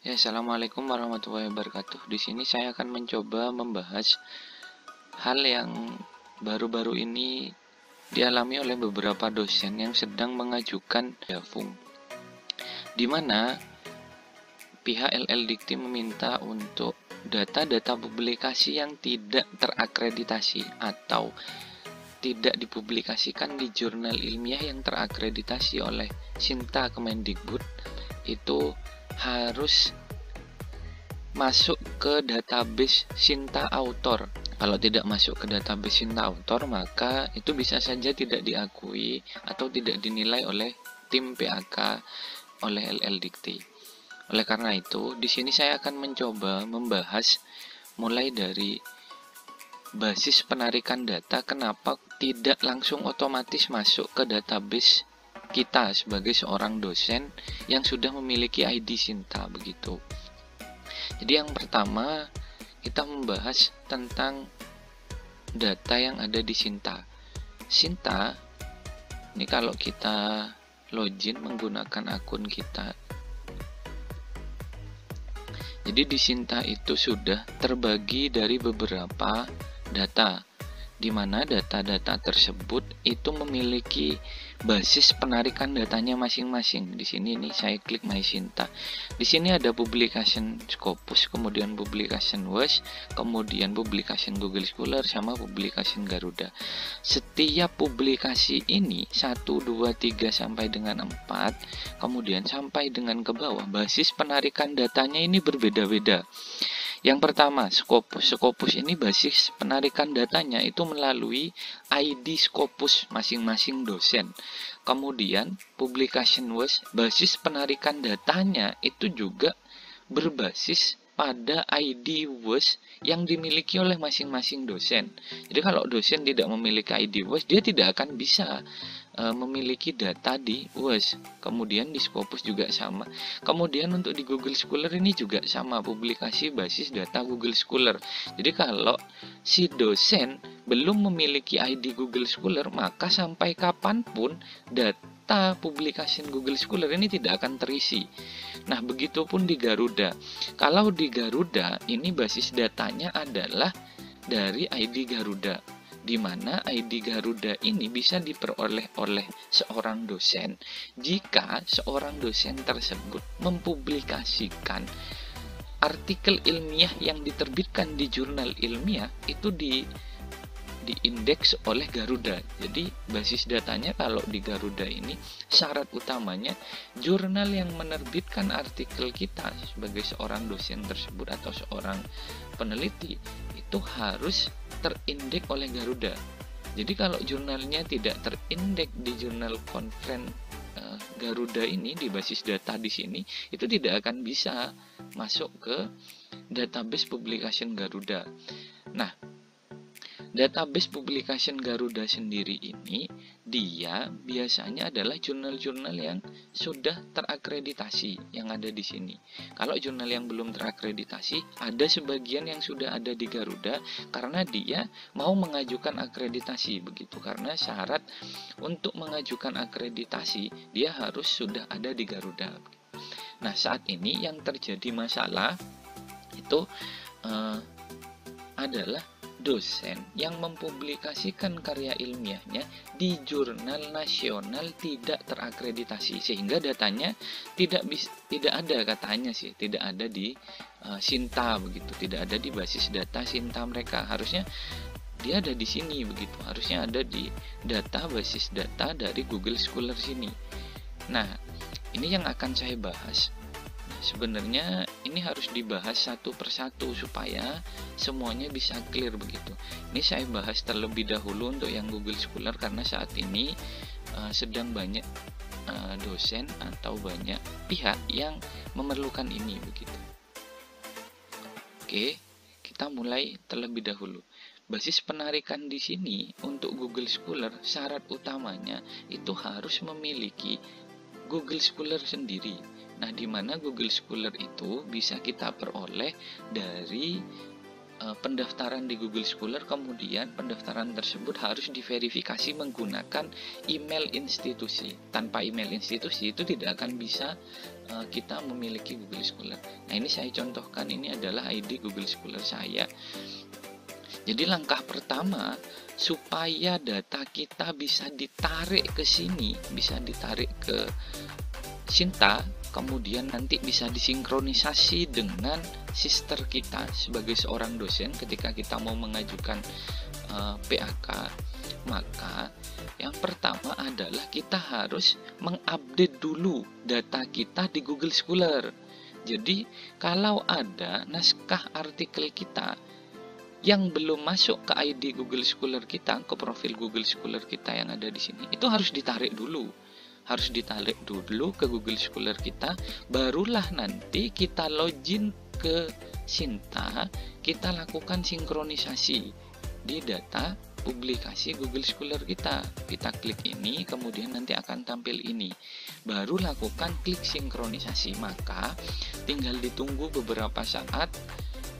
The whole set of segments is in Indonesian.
Ya, assalamualaikum warahmatullahi wabarakatuh. Di sini saya akan mencoba membahas hal yang baru-baru ini dialami oleh beberapa dosen yang sedang mengajukan Jafung, di mana pihak LL meminta untuk data-data publikasi yang tidak terakreditasi atau tidak dipublikasikan di jurnal ilmiah yang terakreditasi oleh Sinta Kemendikbud itu harus masuk ke database Sinta Author. Kalau tidak masuk ke database Sinta Author, maka itu bisa saja tidak diakui atau tidak dinilai oleh tim PAK oleh LL Dikti. Oleh karena itu, di sini saya akan mencoba membahas mulai dari basis penarikan data, kenapa tidak langsung otomatis masuk ke database kita sebagai seorang dosen yang sudah memiliki ID Sinta begitu. Jadi yang pertama kita membahas tentang data yang ada di Sinta. Sinta ini kalau kita login menggunakan akun kita. Jadi di Sinta itu sudah terbagi dari beberapa data, di mana data-data tersebut itu memiliki basis penarikan datanya masing-masing. Di sini nih saya klik My Sinta. Di sini ada publication Scopus, kemudian publication WES, kemudian publication Google Scholar sama publication Garuda. Setiap publikasi ini 1, 2, 3 sampai dengan 4, kemudian sampai dengan ke bawah, basis penarikan datanya ini berbeda-beda. Yang pertama, Scopus. Scopus ini basis penarikan datanya itu melalui ID Scopus masing-masing dosen. Kemudian, publication WES, basis penarikan datanya itu juga berbasis pada ID WES yang dimiliki oleh masing-masing dosen. Jadi kalau dosen tidak memiliki ID WES, dia tidak akan bisa memiliki data di WES. Kemudian di Scopus juga sama. Kemudian untuk di Google Scholar ini juga sama, publikasi basis data Google Scholar. Jadi kalau si dosen belum memiliki ID Google Scholar, maka sampai kapanpun data publikasi Google Scholar ini tidak akan terisi. Nah, begitupun di Garuda. Kalau di Garuda, ini basis datanya adalah dari ID Garuda, di mana ID Garuda ini bisa diperoleh oleh seorang dosen jika seorang dosen tersebut mempublikasikan artikel ilmiah yang diterbitkan di jurnal ilmiah itu diindeks oleh Garuda. Jadi basis datanya kalau di Garuda ini syarat utamanya jurnal yang menerbitkan artikel kita sebagai seorang dosen tersebut atau seorang peneliti itu harus terindeks oleh Garuda. Jadi kalau jurnalnya tidak terindeks di jurnal konferen Garuda ini di basis data di sini, itu tidak akan bisa masuk ke database publication Garuda. Nah, database publication Garuda sendiri ini dia biasanya adalah jurnal-jurnal yang sudah terakreditasi yang ada di sini. Kalau jurnal yang belum terakreditasi, ada sebagian yang sudah ada di Garuda karena dia mau mengajukan akreditasi begitu. Karena syarat untuk mengajukan akreditasi dia harus sudah ada di Garuda. Nah, saat ini yang terjadi masalah itu adalah dosen yang mempublikasikan karya ilmiahnya di jurnal nasional tidak terakreditasi, sehingga datanya tidak ada katanya sih, tidak ada di Sinta begitu, tidak ada di basis data Sinta mereka. Harusnya dia ada di sini begitu, harusnya ada di data basis data dari Google Scholar sini. Nah, ini yang akan saya bahas. Sebenarnya ini harus dibahas satu persatu supaya semuanya bisa clear begitu. Ini saya bahas terlebih dahulu untuk yang Google Scholar karena saat ini sedang banyak dosen atau banyak pihak yang memerlukan ini begitu. Oke, kita mulai terlebih dahulu. Basis penarikan di sini untuk Google Scholar syarat utamanya itu harus memiliki Google Scholar sendiri. Nah, di mana Google Scholar itu bisa kita peroleh dari pendaftaran di Google Scholar, kemudian pendaftaran tersebut harus diverifikasi menggunakan email institusi. Tanpa email institusi itu tidak akan bisa kita memiliki Google Scholar. Nah, ini saya contohkan, ini adalah ID Google Scholar saya. Jadi langkah pertama supaya data kita bisa ditarik ke sini, bisa ditarik ke Sinta, kemudian nanti bisa disinkronisasi dengan sister kita sebagai seorang dosen ketika kita mau mengajukan PAK, maka yang pertama adalah kita harus mengupdate dulu data kita di Google Scholar. Jadi kalau ada naskah artikel kita yang belum masuk ke ID Google Scholar kita, ke profil Google Scholar kita yang ada di sini, itu harus ditarik dulu. Harus ditarik dulu ke Google Scholar kita, barulah nanti kita login ke Sinta, kita lakukan sinkronisasi di data publikasi Google Scholar kita. Kita klik ini, kemudian nanti akan tampil ini. Baru lakukan klik sinkronisasi, maka tinggal ditunggu beberapa saat.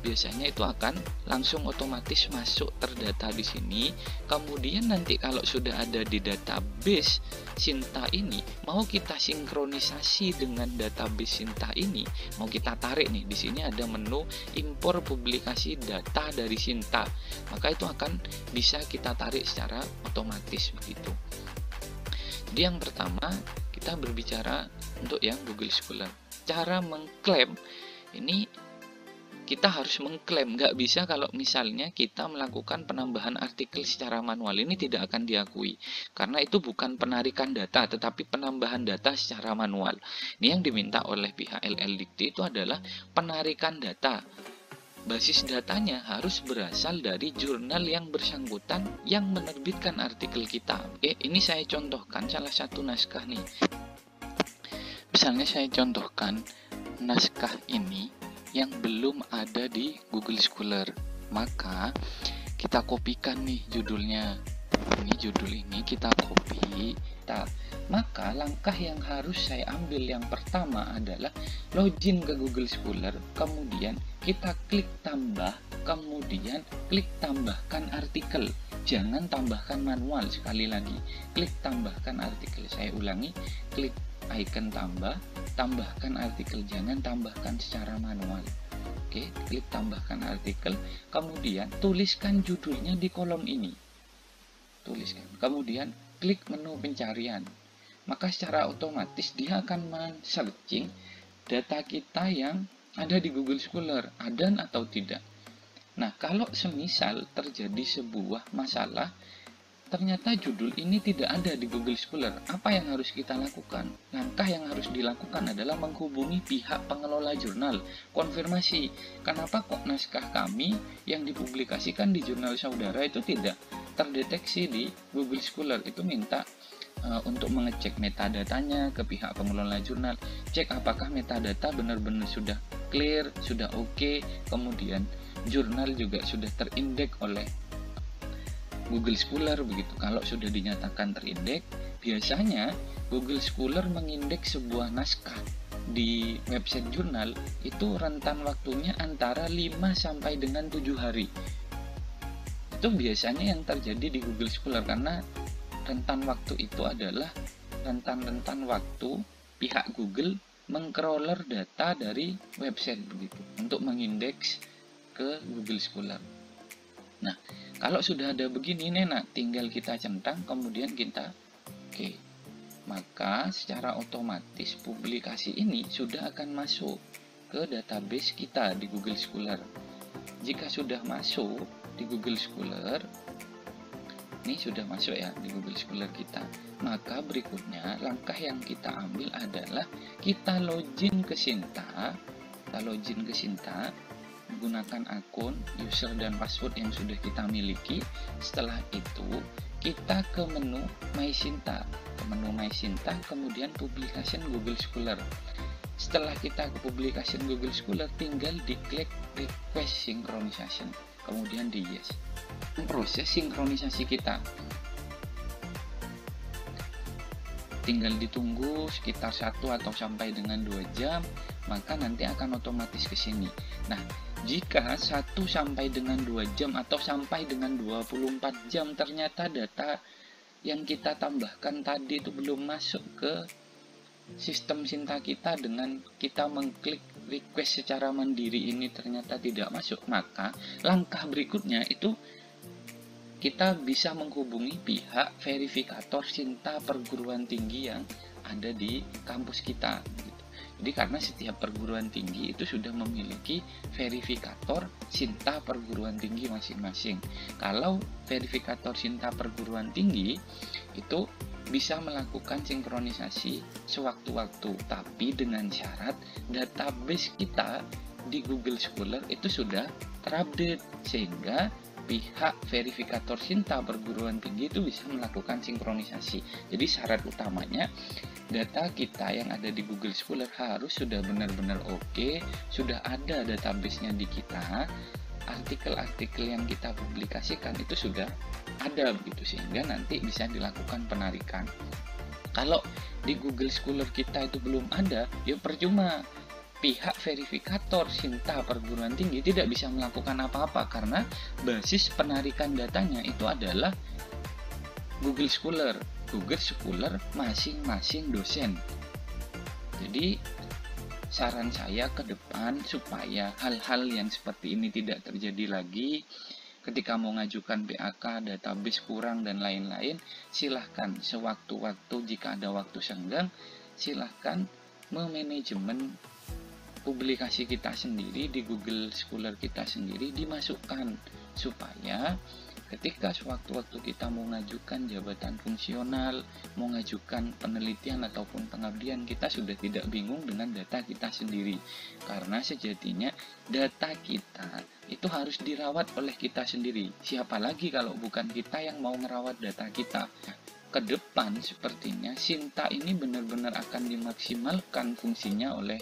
Biasanya itu akan langsung otomatis masuk terdata di sini. Kemudian nanti kalau sudah ada di database Sinta ini, mau kita sinkronisasi dengan database Sinta ini, mau kita tarik nih, di sini ada menu impor publikasi data dari Sinta. Maka itu akan bisa kita tarik secara otomatis begitu. Jadi yang pertama kita berbicara untuk yang Google Scholar. Cara mengklaim ini, kita harus mengklaim, nggak bisa kalau misalnya kita melakukan penambahan artikel secara manual, ini tidak akan diakui karena itu bukan penarikan data tetapi penambahan data secara manual. Ini yang diminta oleh pihak LLDikti itu adalah penarikan data. Basis datanya harus berasal dari jurnal yang bersangkutan yang menerbitkan artikel kita. Oke, ini saya contohkan salah satu naskah nih. Misalnya saya contohkan naskah ini yang belum ada di Google Scholar, maka kita kopikan nih judulnya. Ini judul ini kita copy. Maka langkah yang harus saya ambil yang pertama adalah login ke Google Scholar, kemudian kita klik tambah, kemudian klik tambahkan artikel. Jangan tambahkan manual, sekali lagi klik tambahkan artikel. Saya ulangi, klik icon tambah, tambahkan artikel, jangan tambahkan secara manual. Oke, klik tambahkan artikel, kemudian tuliskan judulnya di kolom ini. Tuliskan, kemudian klik menu pencarian. Maka secara otomatis dia akan men-searching data kita yang ada di Google Scholar, ada atau tidak. Nah, kalau semisal terjadi sebuah masalah, ternyata judul ini tidak ada di Google Scholar, apa yang harus kita lakukan? Langkah yang harus dilakukan adalah menghubungi pihak pengelola jurnal, konfirmasi, kenapa kok naskah kami yang dipublikasikan di jurnal saudara itu tidak terdeteksi di Google Scholar. Itu minta untuk mengecek metadatanya ke pihak pengelola jurnal, cek apakah metadata benar-benar sudah clear, sudah oke, kemudian jurnal juga sudah terindeks oleh Google Scholar begitu. Kalau sudah dinyatakan terindeks, biasanya Google Scholar mengindeks sebuah naskah di website jurnal itu rentan waktunya antara 5 sampai dengan 7 hari. Itu biasanya yang terjadi di Google Scholar karena rentan waktu itu adalah rentan waktu pihak Google mengcrawler data dari website begitu untuk mengindeks ke Google Scholar. Nah, kalau sudah ada begini enak, tinggal kita centang kemudian kita oke. Maka secara otomatis publikasi ini sudah akan masuk ke database kita di Google Scholar. Jika sudah masuk di Google Scholar, ini sudah masuk ya di Google Scholar kita, maka berikutnya langkah yang kita ambil adalah kita login ke Sinta. Kita login ke Sinta menggunakan akun, user dan password yang sudah kita miliki. Setelah itu kita ke menu My Sinta, kemudian Publication Google Scholar. Setelah kita ke Publication Google Scholar, tinggal diklik Request Synchronization, kemudian di Yes. Proses sinkronisasi kita tinggal ditunggu sekitar 1 atau sampai dengan 2 jam, maka nanti akan otomatis ke sini. Nah, jika 1 sampai dengan 2 jam atau sampai dengan 24 jam ternyata data yang kita tambahkan tadi itu belum masuk ke sistem Sinta kita dengan kita mengklik request secara mandiri ini ternyata tidak masuk, maka langkah berikutnya itu kita bisa menghubungi pihak verifikator Sinta perguruan tinggi yang ada di kampus kita. Jadi karena setiap perguruan tinggi itu sudah memiliki verifikator Sinta perguruan tinggi masing-masing. Kalau verifikator Sinta perguruan tinggi itu bisa melakukan sinkronisasi sewaktu-waktu, tapi dengan syarat database kita di Google Scholar itu sudah terupdate, sehingga pihak verifikator Sinta perguruan tinggi itu bisa melakukan sinkronisasi. Jadi syarat utamanya data kita yang ada di Google Scholar harus sudah benar-benar oke, sudah ada database-nya di kita, artikel-artikel yang kita publikasikan itu sudah ada begitu, sehingga nanti bisa dilakukan penarikan. Kalau di Google Scholar kita itu belum ada, ya percuma. Pihak verifikator Sinta perguruan tinggi tidak bisa melakukan apa-apa karena basis penarikan datanya itu adalah Google Scholar. Google Scholar masing-masing dosen. Jadi saran saya ke depan supaya hal-hal yang seperti ini tidak terjadi lagi, ketika mau ngajukan PAK, database kurang dan lain-lain, silahkan sewaktu-waktu jika ada waktu senggang, silahkan memanajemen publikasi kita sendiri di Google Scholar kita sendiri, dimasukkan supaya ketika sewaktu-waktu kita mau ngajukan jabatan fungsional, mau ngajukan penelitian ataupun pengabdian, kita sudah tidak bingung dengan data kita sendiri. Karena sejatinya data kita itu harus dirawat oleh kita sendiri. Siapa lagi kalau bukan kita yang mau merawat data kita? Ke depan sepertinya Sinta ini benar-benar akan dimaksimalkan fungsinya oleh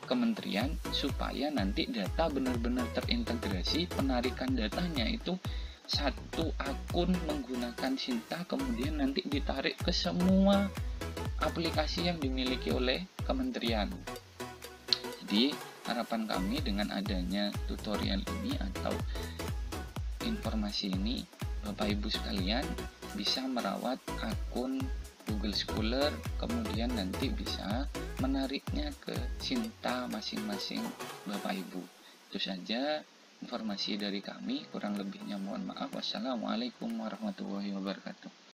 kementerian supaya nanti data benar-benar terintegrasi, penarikan datanya itu satu akun menggunakan Sinta, kemudian nanti ditarik ke semua aplikasi yang dimiliki oleh kementerian. Jadi harapan kami dengan adanya tutorial ini atau informasi ini, Bapak Ibu sekalian bisa merawat akun Google Scholar, kemudian nanti bisa menariknya ke Sinta masing-masing Bapak Ibu. Itu saja informasi dari kami, kurang lebihnya mohon maaf. Wassalamualaikum warahmatullahi wabarakatuh.